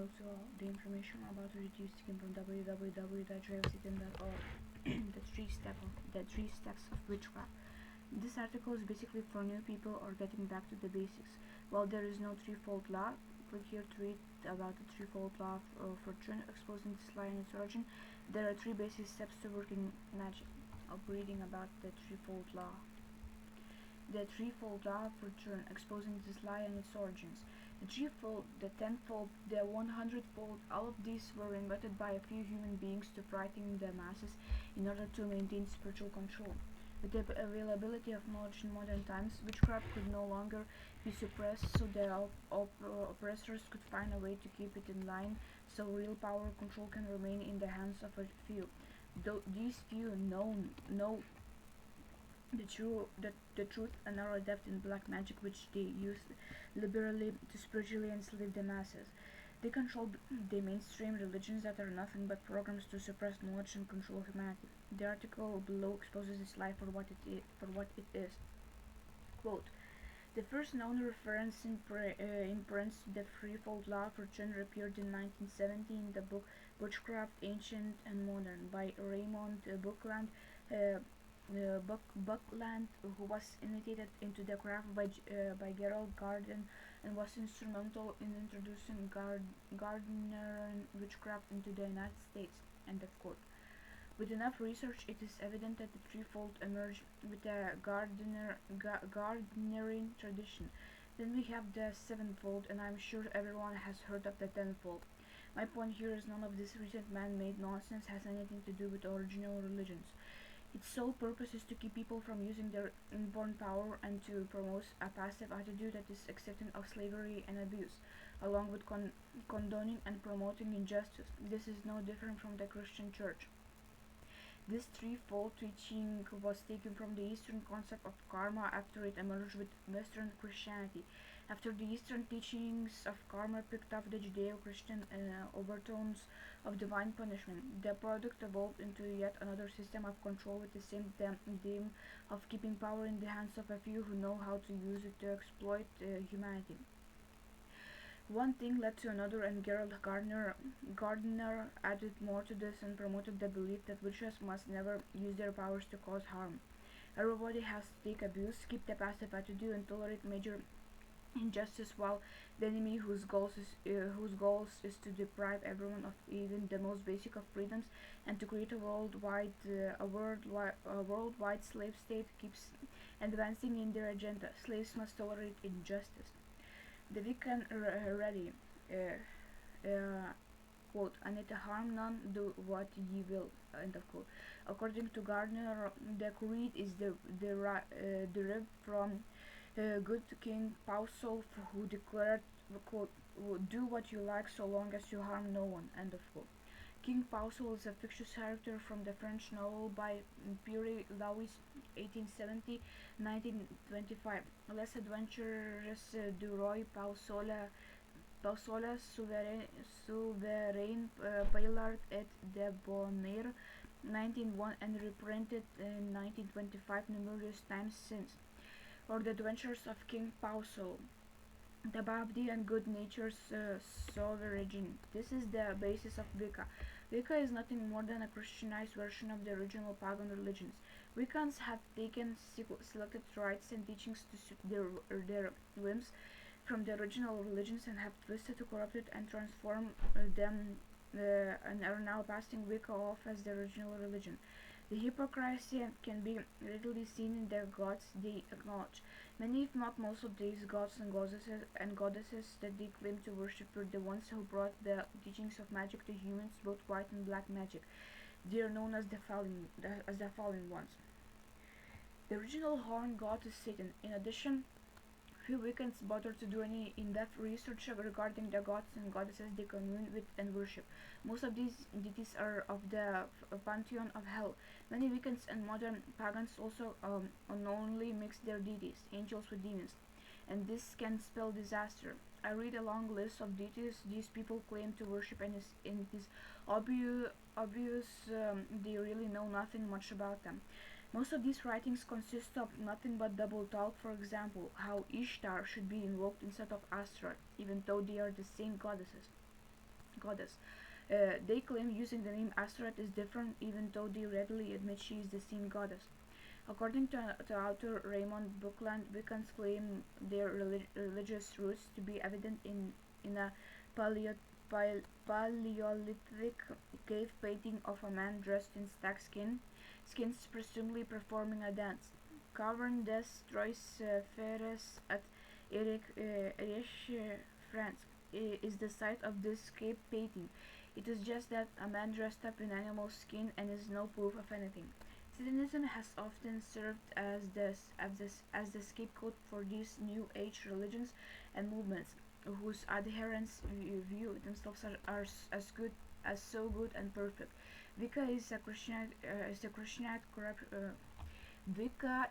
also the information about the reduced came from www.dravesitten.org. The three steps of witchcraft. This article is basically for new people or getting back to the basics. While there is no threefold law, click here to read about the threefold law of fortune, exposing this lie and its origin. There are three basic steps to working magic. I'll be reading about the threefold law. The threefold law of fortune, exposing this lie and its origins. The threefold, the tenfold, the 100-fold, all of these were invented by a few human beings to frighten the masses in order to maintain spiritual control. With the availability of knowledge in modern times, witchcraft could no longer be suppressed, so the oppressors could find a way to keep it in line, so real power control can remain in the hands of a few. Though these few know the truth and are adept in black magic, which they use liberally to spiritually enslave the masses. They control the mainstream religions that are nothing but programs to suppress knowledge and control humanity. The article below exposes this lie for what it is. Quote, the first known reference in print to the threefold law of fortune appeared in 1970 in the book Witchcraft, Ancient and Modern by Raymond Buckland, who was initiated into the craft by Gerald Gardner and was instrumental in introducing Gardner witchcraft into the United States. End of quote. With enough research, it is evident that the threefold emerged with the Gardnerian tradition. Then we have the sevenfold, and I'm sure everyone has heard of the tenfold. My point here is none of this recent man-made nonsense has anything to do with original religions. Its sole purpose is to keep people from using their inborn power and to promote a passive attitude that is accepting of slavery and abuse, along with condoning and promoting injustice. This is no different from the Christian Church. This threefold teaching was taken from the Eastern concept of karma after it emerged with Western Christianity. After the Eastern teachings of karma picked up the Judeo-Christian overtones of divine punishment, the product evolved into yet another system of control with the same theme of keeping power in the hands of a few who know how to use it to exploit humanity. One thing led to another, and Gerald Gardner added more to this and promoted the belief that witches must never use their powers to cause harm. Everybody has to take abuse, keep the passive attitude, and tolerate major injustice, while the enemy whose goals is to deprive everyone of even the most basic of freedoms and to create a worldwide slave state keeps advancing in their agenda. Slaves must tolerate injustice. The weekend ready. Quote, and it harm none, do what ye will, end of quote. According to Gardner, the creed is derived from good King Pauso, who declared, quote, do what you like so long as you harm no one, end of quote. King Pauso is a fictitious character from the French novel by Pierre Louis, 1870-1925. Les Adventures du Roi Pausola, Souverain Paillard et de Bonheur, 1901, and reprinted in 1925 numerous times since. Or The Adventures of King Pauso, the Babdi and good-natured sovereign. This is the basis of Wicca. Wicca is nothing more than a Christianized version of the original pagan religions. Wiccans have taken selected rites and teachings to suit their whims from the original religions and have twisted, corrupted, and transformed them and are now passing Wicca off as the original religion. The hypocrisy can be readily seen in the gods they acknowledge. Many, if not most, of these gods and goddesses that they claim to worship were the ones who brought the teachings of magic to humans, both white and black magic. They are known as the fallen ones. The original horn god is Satan. In addition, few Wiccans bother to do any in-depth research regarding the gods and goddesses they commune with and worship. Most of these deities are of the pantheon of hell. Many Wiccans and modern pagans also unknowingly mix their deities, angels, with demons, and this can spell disaster. I read a long list of deities these people claim to worship, and it is obvious they really know nothing much about them. Most of these writings consist of nothing but double talk. For example, how Ishtar should be invoked instead of Astaroth, even though they are the same goddesses. goddess. They claim using the name Astoret is different, even though they readily admit she is the same goddess. According to author Raymond Buckland, Wiccans claim their religious roots to be evident in a paleo- Paleolithic cave painting of a man dressed in stag skins presumably performing a dance. Cavern des Trois Frères at Erich, France, is the site of this cave painting. It is just that a man dressed up in animal skin and is no proof of anything. Satanism has often served as the scapegoat for these New Age religions and movements, whose adherents view themselves as good, as so good and perfect. Wicca is a Christianite Wicca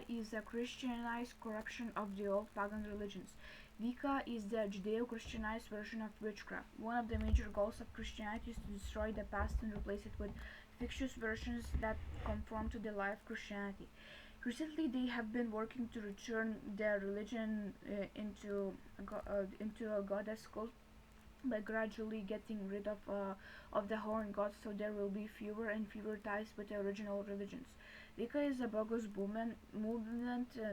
is a Christianized corruption of the old pagan religions. Wicca is the Judeo-Christianized version of witchcraft. One of the major goals of Christianity is to destroy the past and replace it with fictitious versions that conform to the lie of Christianity. Recently, they have been working to return their religion into a goddess cult by gradually getting rid of the horn gods, so there will be fewer and fewer ties with the original religions. Wicca is a bogus movement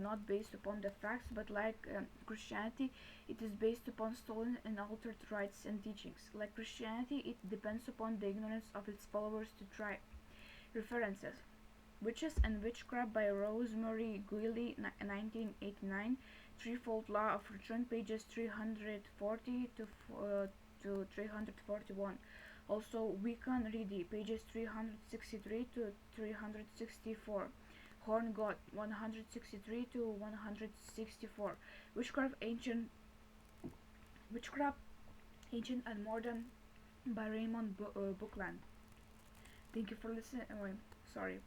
not based upon the facts, but like Christianity, it is based upon stolen and altered rites and teachings. Like Christianity, it depends upon the ignorance of its followers to try. References: Witches and Witchcraft by Rosemary Guiley, 1989. Threefold Law of Return, pages 340 to 341. Also, Wiccan Reedy, pages 363 to 364. Horn God, 163 to 164. Witchcraft, Ancient and Modern by Raymond Buckland. Thank you for listening. Sorry,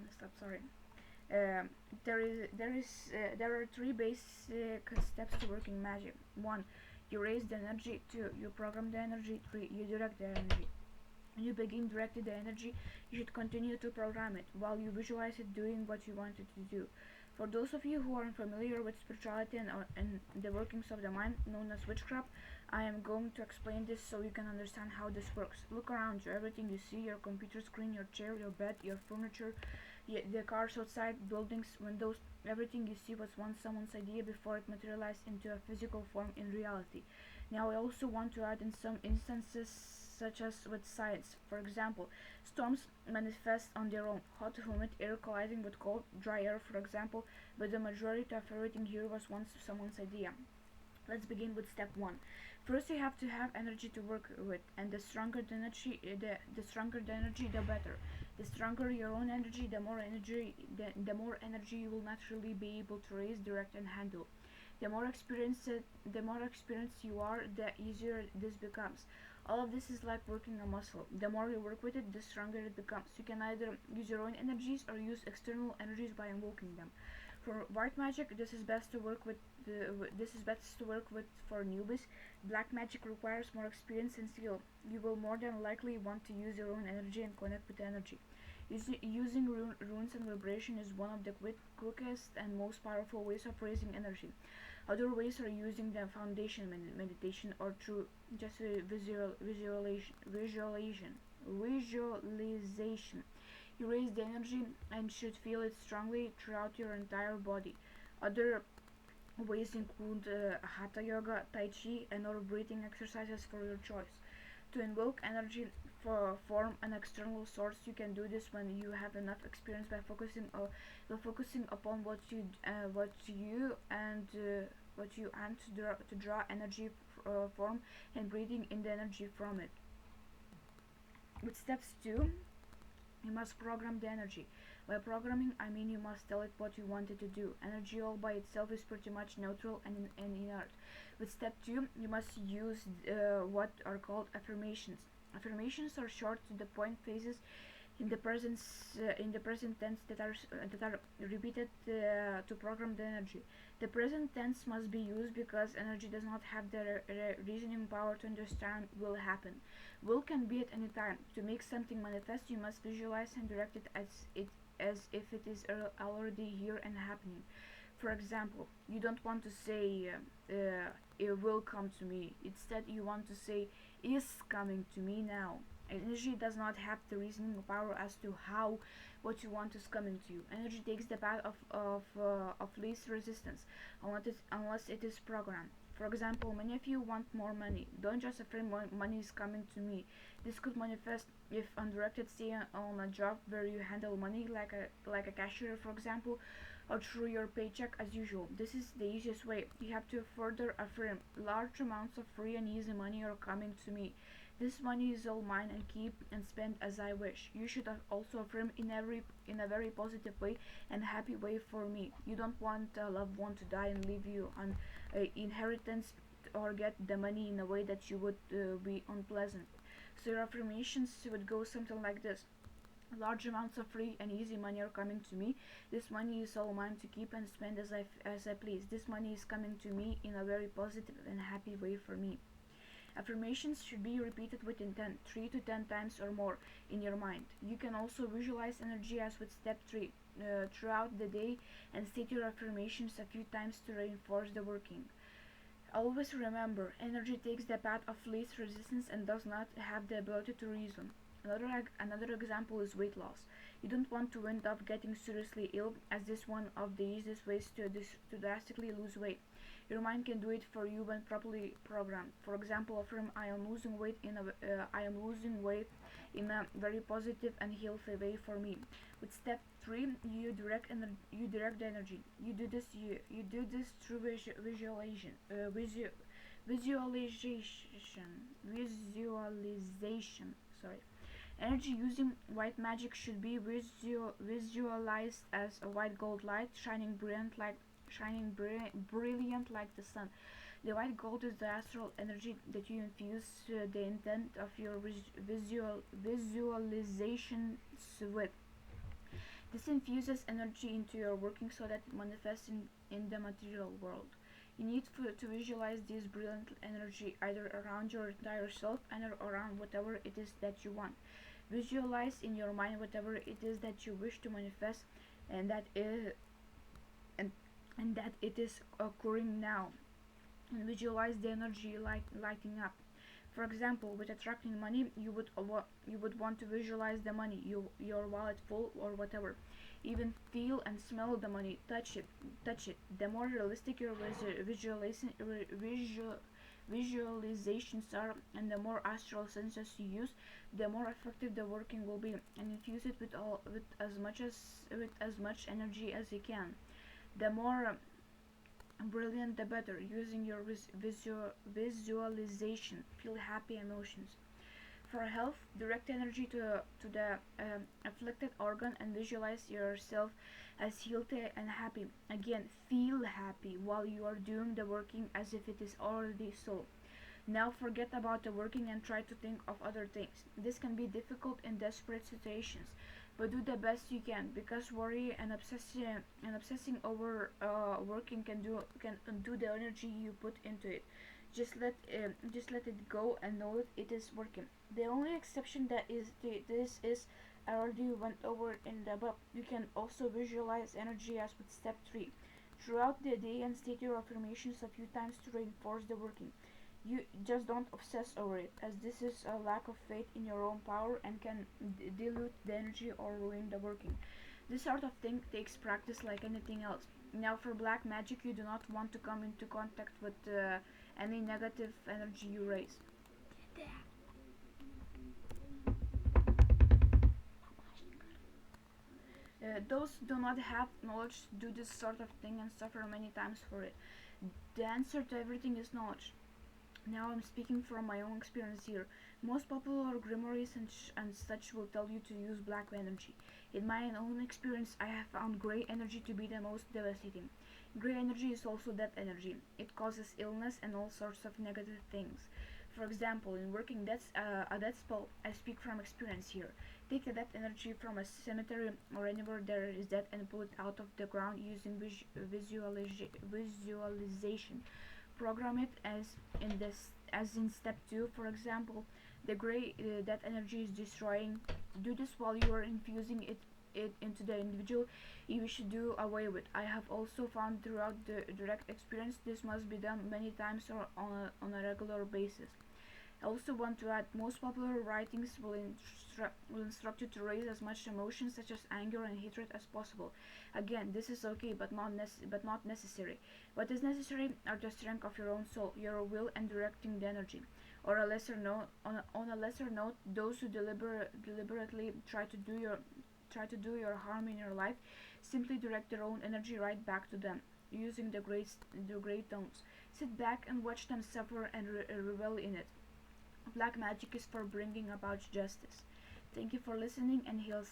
messed up. Sorry. There are three basic steps to working magic. 1. You raise the energy. 2. You program the energy. 3. You direct the energy. When you begin directing the energy, you should continue to program it while you visualize it doing what you want it to do. For those of you who are unfamiliar with spirituality and the workings of the mind, known as witchcraft, I am going to explain this so you can understand how this works. Look around you. Everything you see, your computer screen, your chair, your bed, your furniture, the cars outside, buildings, windows, everything you see was once someone's idea before it materialized into a physical form in reality. Now I also want to add in some instances such as with science. For example, storms manifest on their own. Hot, humid air colliding with cold, dry air, for example, but the majority of everything here was once someone's idea. Let's begin with step 1. First, you have to have energy to work with, and the stronger the energy, the better. The stronger your own energy, the more energy you will naturally be able to raise, direct, and handle. The more experienced you are, the easier this becomes. All of this is like working a muscle. The more you work with it, the stronger it becomes. You can either use your own energies or use external energies by invoking them. For white magic, this is best to work with for newbies. Black magic requires more experience and skill. You will more than likely want to use your own energy and connect with energy. Using runes and vibration is one of the quickest and most powerful ways of raising energy. Other ways are using the foundation meditation or through just visualization. You raise the energy and should feel it strongly throughout your entire body. Other ways include hatha yoga, tai chi, and other breathing exercises for your choice. To invoke energy from an external source, you can do this when you have enough experience by focusing upon what you to draw energy from and breathing in the energy from it. With steps 2, you must program the energy. By programming, I mean you must tell it what you want it to do. Energy all by itself is pretty much neutral and inert. With step 2, you must use what are called affirmations. Affirmations are short to the point phrases in the present tense that are repeated to program the energy. The present tense must be used because energy does not have the reasoning power to understand will happen. Will can be at any time. To make something manifest, you must visualize and direct it as if it is already here and happening. For example, you don't want to say it will come to me. Instead, you want to say is coming to me now. Energy does not have the reasoning power as to how what you want is coming to you. Energy takes the path of least resistance, unless it is programmed. For example, many of you want more money. Don't just affirm money is coming to me. This could manifest if undirected, say on a job where you handle money like a cashier, for example, or through your paycheck as usual. This is the easiest way. You have to further affirm large amounts of free and easy money are coming to me. This money is all mine and keep and spend as I wish. You should also affirm in a very positive way and happy way for me. You don't want a loved one to die and leave you an inheritance or get the money in a way that you would be unpleasant. So your affirmations would go something like this. Large amounts of free and easy money are coming to me. This money is all mine to keep and spend as I please. This money is coming to me in a very positive and happy way for me. Affirmations should be repeated with intent 3 to 10 times or more in your mind. You can also visualize energy as with step 3 throughout the day and state your affirmations a few times to reinforce the working. Always remember, energy takes the path of least resistance and does not have the ability to reason. Another example is weight loss. You don't want to end up getting seriously ill, as this is one of the easiest ways to drastically lose weight. Your mind can do it for you when properly programmed. For example, affirm I am losing weight in a very positive and healthy way for me. With step 3, you direct the energy. You do this through visualization. Sorry. Energy using white magic should be visualized as a white gold light shining brilliant like the sun. The white gold is the astral energy that you infuse the intent of your visualizations with. This infuses energy into your working so that it manifests in the material world. You need to visualize this brilliant energy either around your entire self and around whatever it is that you want. Visualize in your mind whatever it is that you wish to manifest and that it is occurring now. And visualize the energy lighting up. For example, with attracting money, you would want to visualize the money, your wallet full or whatever. Even feel and smell the money, touch it. The more realistic your visualizations are, and the more astral senses you use, the more effective the working will be. And infuse it with as much energy as you can. The more brilliant the better. Using your visualization, feel happy emotions. For health, direct energy to the afflicted organ and visualize yourself as healthy and happy. Again, feel happy while you are doing the working as if it is already so. Now forget about the working and try to think of other things. This can be difficult in desperate situations, but do the best you can, because worry and obsessing over working can undo the energy you put into it. Just let it go and know that it is working. The only exception that this is I already went over in the above. You can also visualize energy as with step 3 throughout the day and state your affirmations a few times to reinforce the working. You just don't obsess over it, as this is a lack of faith in your own power and can dilute the energy or ruin the working. This sort of thing takes practice like anything else. Now for black magic, you do not want to come into contact with any negative energy you raise. Those do not have knowledge do this sort of thing and suffer many times for it. The answer to everything is knowledge. Now I'm speaking from my own experience here. Most popular grimoires and such will tell you to use black energy. In my own experience, I have found grey energy to be the most devastating. Grey energy is also death energy. It causes illness and all sorts of negative things. For example, in working a death spell, I speak from experience here. Take a death energy from a cemetery or anywhere there is death and pull it out of the ground using visualization. Program it as in step 2. For example, the grey that energy is destroying. Do this while you are infusing it it into the individual you wish to do away with. I have also found throughout the direct experience this must be done many times or on a regular basis. I also want to add most popular writings will instruct you to raise as much emotion such as anger and hatred as possible. Again, this is okay but not necessary. What is necessary are the strength of your own soul, your will, and directing the energy. Or on a lesser note, those who deliberately try to do your harm in your life simply direct their own energy right back to them, using the great tones. Sit back and watch them suffer and revel in it. Black magic is for bringing about justice. Thank you for listening, and he'll say